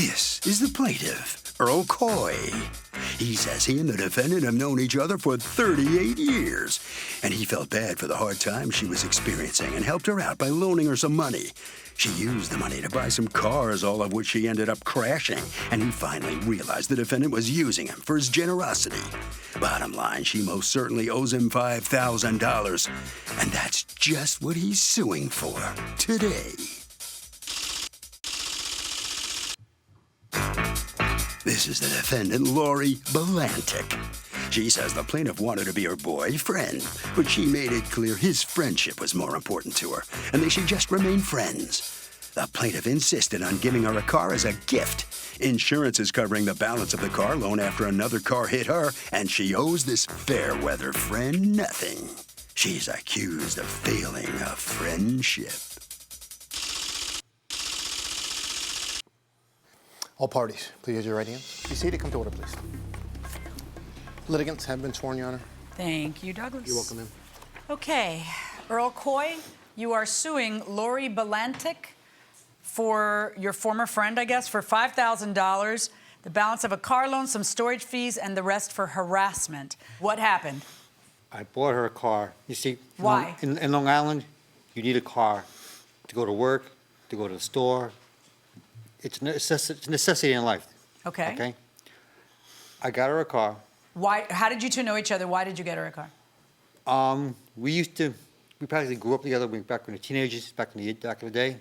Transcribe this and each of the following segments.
This is the plaintiff, Earl Coy. He says he and the defendant have known each other for 38 years, and he felt bad for the hard time she was experiencing and helped her out by loaning her some money. She used the money to buy some cars, all of which she ended up crashing, and he finally realized the defendant was using him for his generosity. Bottom line, she most certainly owes him $5,000, and that's just what he's suing for today. This is the defendant, Lori Belantic. She says the plaintiff wanted to be her boyfriend, but she made it clear his friendship was more important to her, and they should just remain friends. The plaintiff insisted on giving her a car as a gift. Insurance is covering the balance of the car loan after another car hit her, and she owes this fair-weather friend nothing. She's accused of failing a friendship. All parties, please raise your right hands. Be seated. Come to order, please. Litigants have been sworn, Your Honor. Thank you, Douglas. You're welcome, ma'am. Okay, Earl Coy, you are suing Lori Belantic for your former friend, I guess, for $5,000, the balance of a car loan, some storage fees, and the rest for harassment. What happened? I bought her a car. You see, Why? In Long Island, you need a car to go to work, to go to the store. It's a necessity in life. Okay. Okay? I got her a car. Why? How did you two know each other? Why did you get her a car? We practically grew up together back when we were teenagers, back in the day.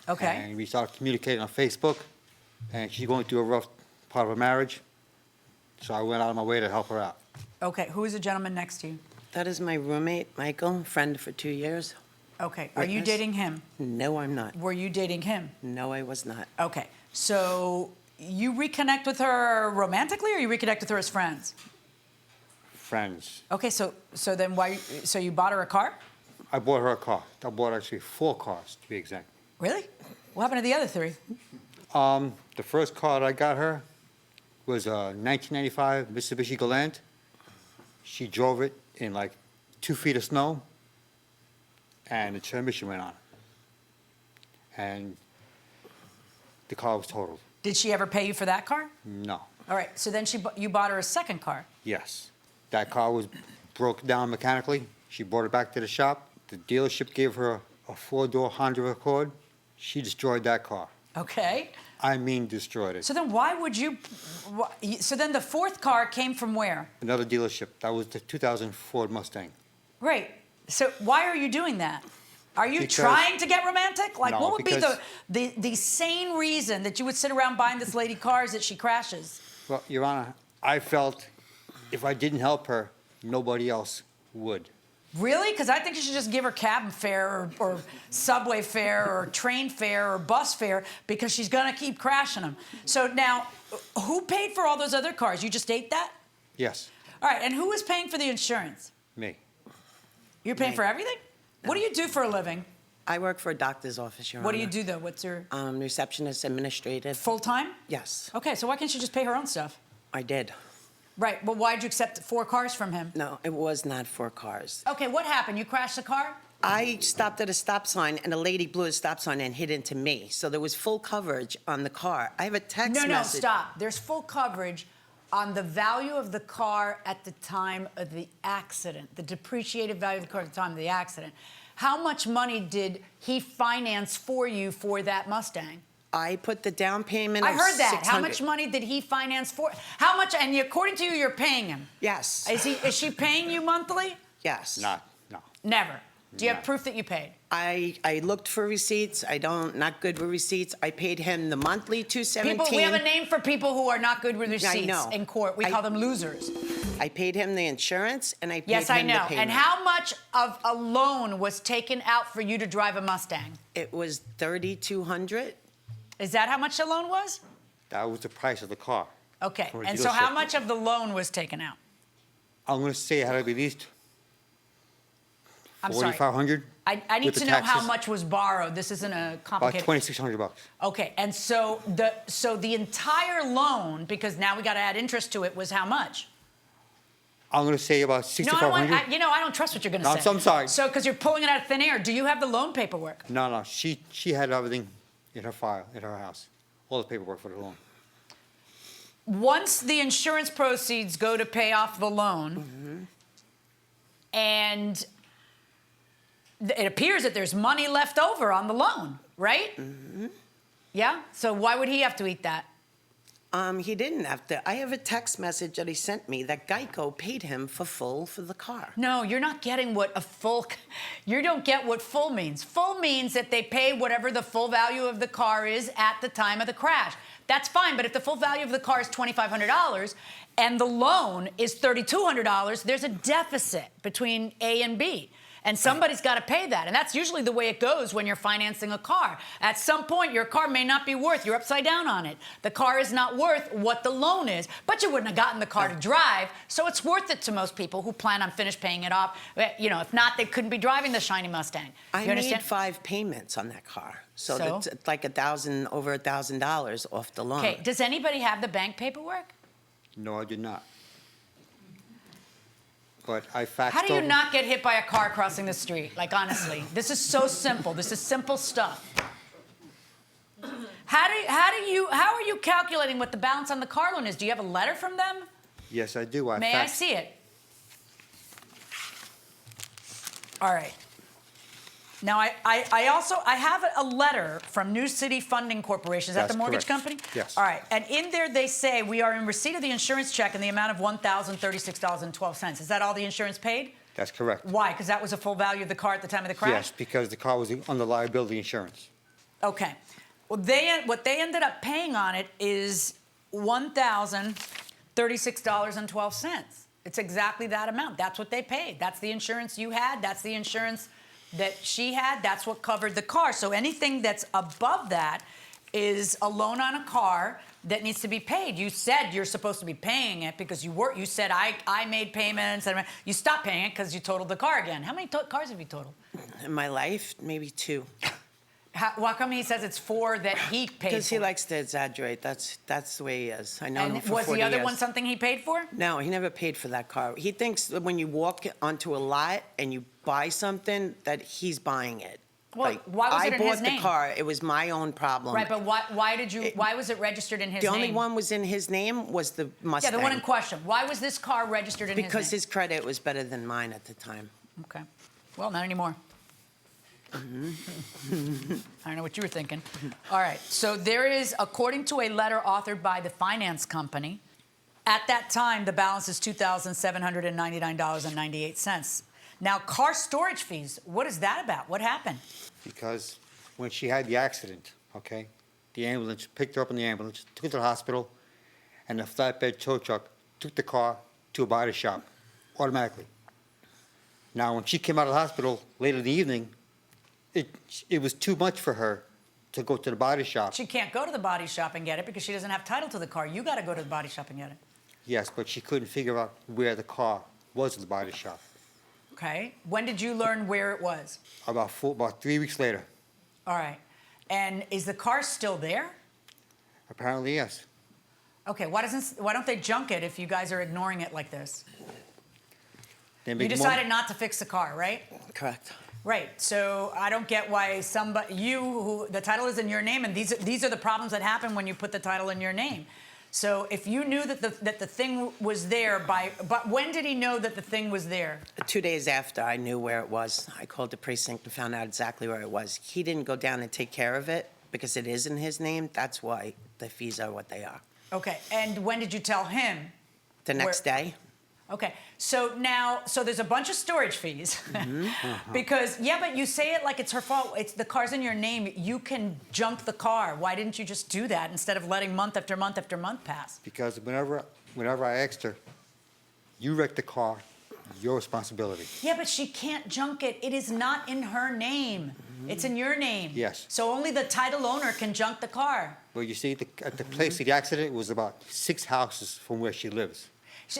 Okay. And we started communicating on Facebook, and she's going through a rough part of her marriage, so I went out of my way to help her out. Okay, who is the gentleman next to you? That is my roommate, Michael, friend for 2 years. Okay, are you Witness? dating him? No, I'm not. Were you dating him? No, I was not. Okay, so you reconnect with her romantically, or you reconnect with her as friends? Friends. Okay, so then why? So you bought her a car? I bought her a car. I bought actually 4 cars, to be exact. Really? What happened to the other 3? The first car that I got her was a 1995 Mitsubishi Galant. She drove it in like 2 feet of snow, and the transmission went on. And the car was totaled. Did she ever pay you for that car? No. All right, so then you bought her a second car. Yes. That car was broke down mechanically. She brought it back to the shop. The dealership gave her a 4-door Honda Accord. She destroyed that car. Okay. I mean destroyed it. So then why would you, so then the fourth car came from where? Another dealership. That was the 2000 Ford Mustang. Right. So why are you doing that? Are you Because- trying to get romantic? Like, No, what would be because- the sane reason that you would sit around buying this lady cars that she crashes? Well, Your Honor, I felt if I didn't help her, nobody else would. Really? Because I think you should just give her cab fare or subway fare or train fare or bus fare because she's going to keep crashing them. So now, who paid for all those other cars? You just ate that? Yes, All right, and who was paying for the insurance? me. You're paying Me. for everything? What do you do for a living? I work for a doctor's office, Your What do Honor. you do, though? What's your Receptionist, administrative. full-time? Yes, Okay, so why can't you just pay her own stuff? I did. Right, well, why'd you accept 4 cars from him? No, it was not 4 cars. Okay, what happened? You crashed the car? I stopped at a stop sign, and a lady blew a stop sign and hit into me. So there was full coverage on the car. I have a text No, message. stop. There's full coverage on the value of the car at the time of the accident, the depreciated value of the car at the time of the accident. How much money did he finance for you for that Mustang? I put the down payment I of heard that. How $600. much money did he finance for? How much? And according to you, you're paying him. Yes. Is she paying you monthly? Yes. No. Never. Do you have No. proof that you paid? I looked for receipts. Not good with receipts. I paid him the monthly $217. We have a name for people who are not good with receipts know. in court. We call them losers. I paid him the insurance, and I paid Yes, him I know. the payment. And how much of a loan was taken out for you to drive a Mustang? It was $3,200. Is that how much the loan was? That was the price of the car. Okay. For a And so how dealership. much of the loan was taken out? I'm going to say it had to be at least I'm sorry. $4,500. I need with to the know how taxes. much was borrowed. This isn't a About complicated. $2,600. Okay. And so the entire loan, because now we got to add interest to it, was how much? I'm going to say about No, I $6,500. I don't trust what you're going to No, say. I'm sorry. So, because you're pulling it out of thin air, do you have the loan paperwork? No, she had everything in her file, in her house. all the paperwork for the loan. Once the insurance proceeds go to pay off the loan, and it appears that there's money left over on the loan, right? Yeah? So why would he have to eat that? He didn't have to. I have a text message that he sent me that Geico paid him for the car. No, you're not getting what a full, you don't get what full means. Full means that they pay whatever the full value of the car is at the time of the crash. That's fine, but if the full value of the car is $2,500 and the loan is $3,200, there's a deficit between A and B. And somebody's got to pay that. And that's usually the way it goes when you're financing a car. At some point, your car may not be worth, you're upside down on it. The car is not worth what the loan is, but you wouldn't have gotten the car to drive, so it's worth it to most people who plan on finish paying it off. You know, if not, they couldn't be driving the shiny Mustang. I You understand? made 5 payments on that car. So So? that's like over $1,000 off the loan. Okay, does anybody have the bank paperwork? No, I did not. But I faxed How do you over- not get hit by a car crossing the street? Like, honestly, this is so simple. This is simple stuff. How are you calculating what the balance on the car loan is? Do you have a letter from them? Yes, I do. May I see it? All right. Now, I have a letter from New City Funding Corporation. Is that That's the mortgage correct. company? Yes. All right. And in there, they say we are in receipt of the insurance check in the amount of $1,036.12. Is that all the insurance paid? That's correct. Why? Because that was the full value of the car at the time of the crash? Yes, because the car was under liability insurance. Okay. Well, what they ended up paying on it is $1,036.12. It's exactly that amount. That's what they paid. That's the insurance you had. That's the insurance that she had. That's what covered the car. So anything that's above that is a loan on a car that needs to be paid. You said you're supposed to be paying it because you said I made payments. And you stopped paying it because you totaled the car again. How many cars have you totaled? In my life, maybe 2. Why come he says it's 4 that he paid for? Because he likes to exaggerate. That's the way he is. I know him And for was 40 the other years. one something he paid for? No, he never paid for that car. He thinks that when you walk onto a lot and you buy something, that he's buying it. Well, why was it in his I bought name? the car. It was my own problem. Right, but why was it registered in his The name? only one was in his name was the Yeah, Mustang. the one in question. Why was this car registered in his name? Because his credit was better than mine at the time. Okay. Well, not anymore. I don't know what you were thinking. All right. So there is, according to a letter authored by the finance company, at that time, the balance is $2,799.98. Now, car storage fees, what is that about? What happened? Because when she had the accident, okay, the ambulance picked her up in the ambulance, took her to the hospital, and the flatbed tow truck took the car to a body shop automatically. Now, when she came out of the hospital later in the evening, it was too much for her to go to the body shop. She can't go to the body shop and get it because she doesn't have title to the car. You got to go to the body shop and get it. Yes, but she couldn't figure out where the car was at the body shop. Okay. When did you learn where it was? About 3 weeks later. All right. And is the car still there? Apparently, yes. Okay. Why don't they junk it if you guys are ignoring it like this? They You make decided not to fix the car, right? Correct. Right. So I don't get why the title is in your name, and these are the problems that happen when you put the title in your name. So if you knew that the thing was there but when did he know that the thing was there? 2 days after I knew where it was, I called the precinct and found out exactly where it was. He didn't go down and take care of it because it is in his name. That's why the fees are what they are. Okay. And when did you tell him? The next day. Okay, so there's a bunch of storage fees because, but you say it like it's her fault. It's the car's in your name. You can junk the car. Why didn't you just do that instead of letting month after month after month pass? Because whenever I asked her, you wrecked the car, your responsibility. Yeah, but she can't junk it. It is not in her name. It's in your name. Yes. So only the title owner can junk the car. Well, you see, at the place of the accident, it was about 6 houses from where she lives.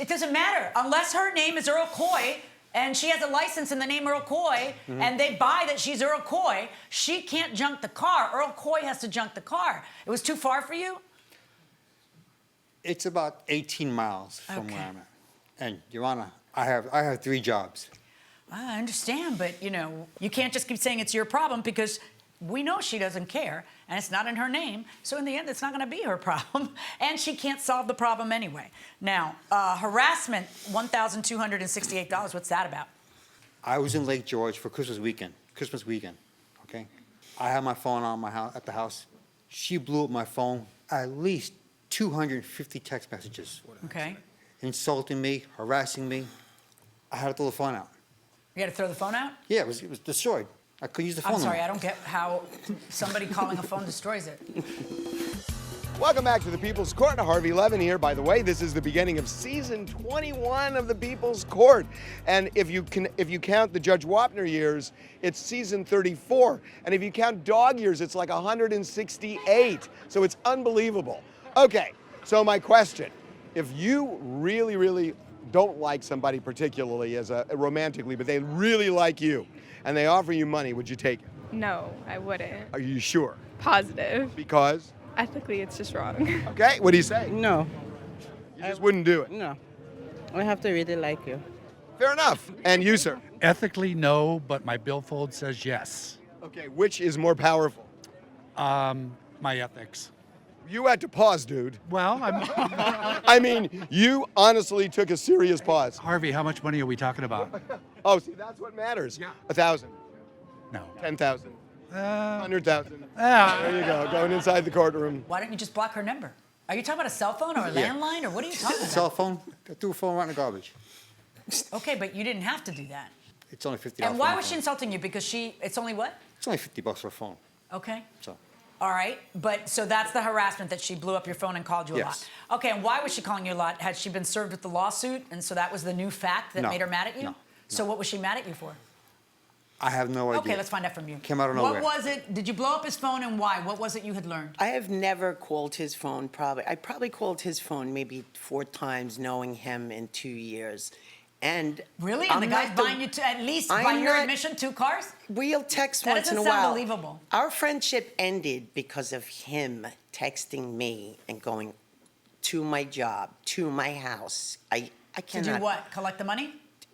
It doesn't matter. Unless her name is Earl Coy and she has a license in the name Earl Coy and they buy that she's Earl Coy, she can't junk the car. Earl Coy has to junk the car. It was too far for you? It's about 18 miles from Okay. where I'm at. And, Your Honor, I have 3 jobs. I understand, but, you can't just keep saying it's your problem because we know she doesn't care, and it's not in her name, so in the end, it's not going to be her problem, and she can't solve the problem anyway. Now, harassment, $1,268, what's that about? I was in Lake George for Christmas weekend, okay? I had my phone on at the house. She blew up my phone, at least 250 text messages. Okay. Insulting me, harassing me. I had to throw the phone out. You had to throw the phone out? Yeah, it was destroyed. I couldn't use the phone I'm sorry, anymore. I don't get how somebody calling a phone destroys it. Welcome back to the People's Court. Harvey Levin here. By the way, this is the beginning of season 21 of the People's Court. And if you count the Judge Wapner years, it's season 34. And if you count dog years, it's like 168. So it's unbelievable. Okay, so my question, if you really, really don't like somebody particularly as romantically, but they really like you, and they offer you money, would you take it? No, I wouldn't. Are you sure? Positive. Because? Ethically, it's just wrong. Okay, what do you say? No, You just wouldn't do it. no. I have to really like you. Fair enough. And you, sir? Ethically, no, but my billfold says yes. Okay, which is more powerful? My ethics. You had to pause, dude. Well, I'm I mean, you honestly took a serious pause. Harvey. How much money are we talking about? Oh, see, that's what matters. Yeah. 1,000, No. 10,000, 100,000. Ah. There you go, going inside the courtroom. Why don't you just block her number? Are you talking about a cell phone or a landline, or what are you talking about? Cell phone, I threw a phone right in the garbage. Okay, but you didn't have to do that. It's only $50. And why for a was she phone. insulting you? Because it's only what? It's only $50 for a phone. Okay. So All right, but so that's the harassment, that she blew up your phone and called you a Yes. lot. Okay, and why was she calling you a lot? Had she been served with the lawsuit, and so that was the new fact that No. made her mad at you? No. So what was she mad at you for? I have no idea. Okay, let's find out from you. Came out of nowhere. What was it? Did you blow up his phone, and why? What was it you had learned? I have never called his phone, I probably called his phone maybe 4 times, knowing him in 2 years. And Really? And I'm the guy's not buying you, at least I'm by your not- admission, 2 cars? We'll text That once in a doesn't sound while. believable. Our friendship ended because of him texting me and going to my job, to my house. I To cannot. do what? Collect the money?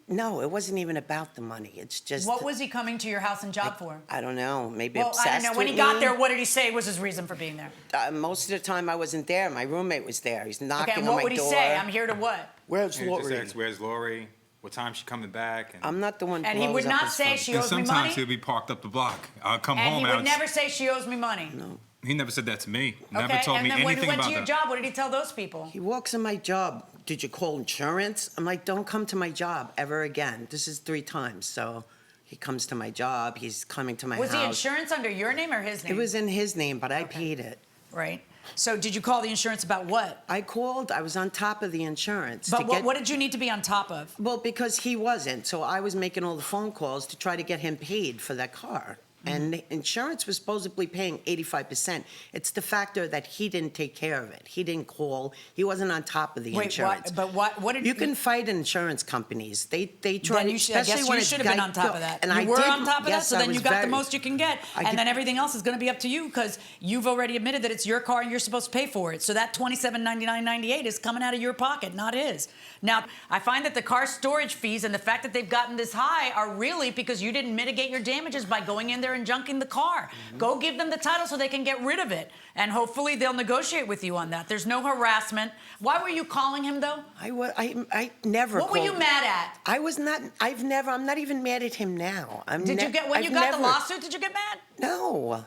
No, it wasn't even about the money. It's just. What was he coming to your house and job for? I don't know. Maybe Well, obsessed I don't know. When he with got me. there, what did he say was his reason for being there? Most of the time I wasn't there. My roommate was there. He's knocking Okay, and on what my would he door. say? I'm here to what? Where's And just Lori? ask, where's Lori? What time's she coming back? I'm not the one. And he blows would up not his say phone. she and owes me money? sometimes he'll be parked up the block. I'll come And home he and would never say she owes me money. No. he never said that to me. Never Okay, told and me then when anything he went about to your that. job, what did he tell those people? He walks in my job. Did you call insurance? I'm like, don't come to my job ever again. This is 3 times. So he comes to my job. He's coming to my Was house. the insurance under your name or his name? It was in his name, but I paid it. Right. So did you call the insurance about what? I called. I was on top of the insurance. But to what, get, what did you need to be on top of? Well, because he wasn't. So I was making all the phone calls to try to get him paid for that car. And the insurance was supposedly paying 85%. It's the factor that he didn't take care of it. He didn't call. He wasn't on top of the Wait, insurance. what did You can fight insurance companies. They try. Then you should, I especially guess when you it's should have been on top Geico. of that. And you I were did, on top of yes, that, so I then you was got the very- most you can get. I And did- then everything else is going to be up to you because you've already admitted that it's your car and you're supposed to pay for it. So that $27.99.98 is coming out of your pocket, not his. Now, I find that the car storage fees and the fact that they've gotten this high are really because you didn't mitigate your damages by going in there and junking the car. Go give them the title so they can get rid of it. And hopefully they'll negotiate with you on that. There's no harassment. Why were you calling him, though? I never. What were you called- mad at? I was not. I'm not even mad at him now. Did you get, when you got the lawsuit, did you get mad? No.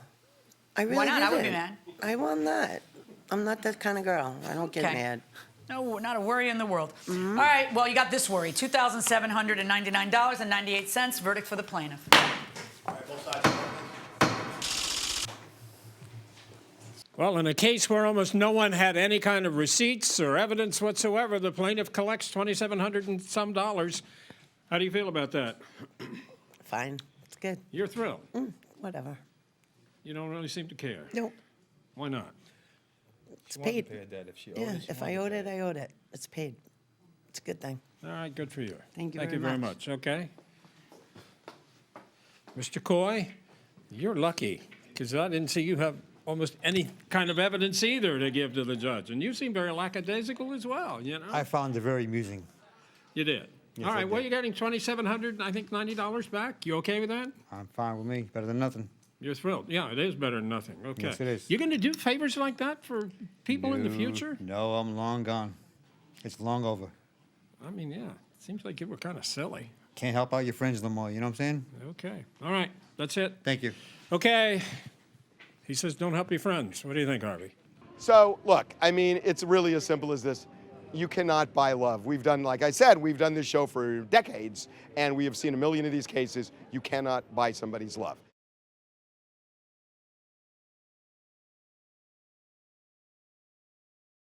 I really Why not? I would be didn't. mad. I will not. I'm not that kind of girl. I don't get Okay. mad. No, not a worry in the world. All right, well, you got this worry. $2,799.98. Verdict for the plaintiff. Well, in a case where almost no one had any kind of receipts or evidence whatsoever, the plaintiff collects $2,700 and some dollars. How do you feel about that? Fine. It's good. You're thrilled. Whatever. You don't really seem to care. No. Why not? It's paid. Yeah. If I owed it, I owed it. It's paid. It's a good thing. All right, good for you. Thank you Thank very you very much. much. Okay. Mr. Coy, you're lucky because I didn't see you have almost any kind of evidence either to give to the judge. And you seem very lackadaisical as well, you know? I found it very amusing. You did. Yes, All I right, well, did. you're getting $2,700, I think $90 back. You okay with that? I'm fine with me. Better than nothing. You're thrilled. Yeah, it is better than nothing. Okay. Yes, it is. You're going to do favors like that for people in the future? No, I'm long gone. It's long over. I mean, yeah. It seems like you were kind of silly. Can't help out your friends no more, you know what I'm saying? Okay. All right. That's it. Thank you. Okay. He says don't help your friends. What do you think, Harvey? So, look, I mean, it's really as simple as this. You cannot buy love. We've done, like I said, we've done this show for decades, and we have seen a million of these cases. You cannot buy somebody's love.